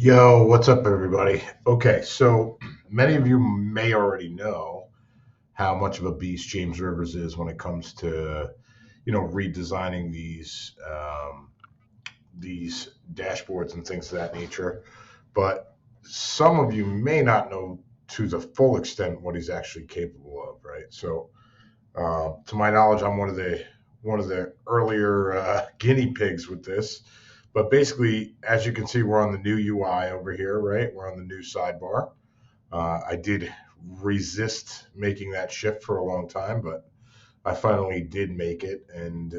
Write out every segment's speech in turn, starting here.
Yo, what's up, everybody? Okay, so many of you may already know how much of a beast James Rivers is when it comes to, redesigning these dashboards and things of that nature. But some of you may not know to the full extent what he's actually capable of, right? So, to my knowledge, I'm one of the earlier guinea pigs with this. But basically, as you can see, we're on the new UI over here, right? We're on the new sidebar. I did resist making that shift for a long time, but I finally did make it, and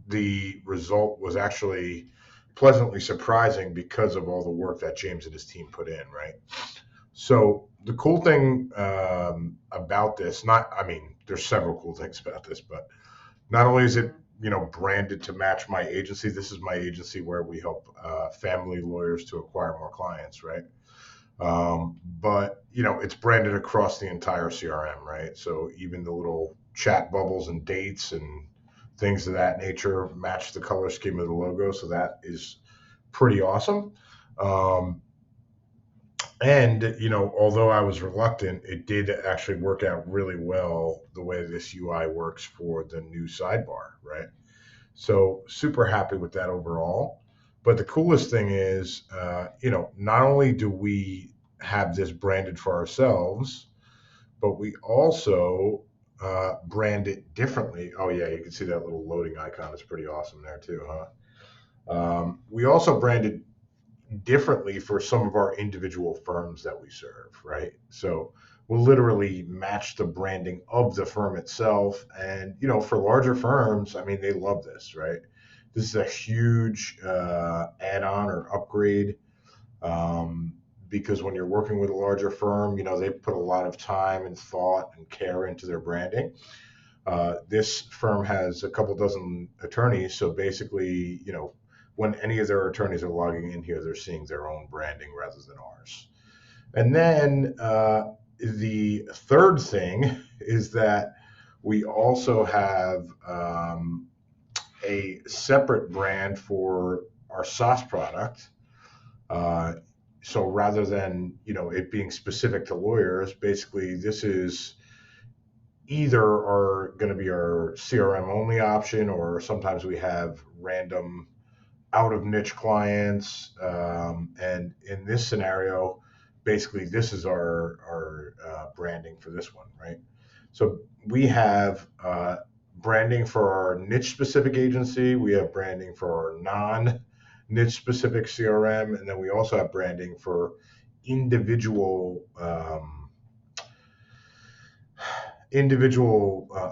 the result was actually pleasantly surprising because of all the work that James and his team put in, right? So the cool thing about this, not, I mean, there's several cool things about this, but not only is it branded to match my agency. This is my agency where we help family lawyers to acquire more clients, right? But it's branded across the entire CRM, right? So even the little chat bubbles and dates and things of that nature match the color scheme of the logo. So that is pretty awesome. Um, and although I was reluctant, it did actually work out really well the way this UI works for the new sidebar, right? So super happy with that overall. But the coolest thing is, not only do we have this branded for ourselves, but we also brand it differently. Oh yeah, you can see that little loading icon. It's pretty awesome there too, huh? We also branded differently for some of our individual firms that we serve, right? So we'll literally match the branding of the firm itself. And, for larger firms, I mean, they love this, right? This is a huge add on or upgrade because when you're working with a larger firm, they put a lot of time and thought and care into their branding. This firm has a couple dozen attorneys, so basically, when any of their attorneys are logging in here, they're seeing their own branding rather than ours. And then the third thing is that we also have a separate brand for our SaaS product. Uh, so rather than it being specific to lawyers, basically this is either are going to be our CRM only option, or sometimes we have random out of niche clients. And in this scenario, basically, this is our branding for this one, right? So we have branding for our niche specific agency, we have branding for our non niche specific CRM, and then we also have branding for individual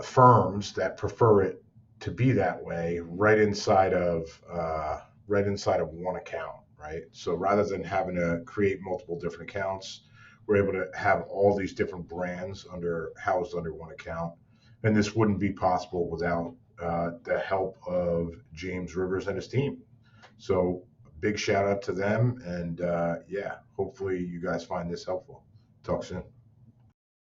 firms that prefer it to be that way right inside of one account, right? So rather than having to create multiple different accounts, we're able to have all these different brands housed under one account, and this wouldn't be possible without the help of James Rivers and his team. So big shout out to them, and yeah, hopefully you guys find this helpful. Talk soon.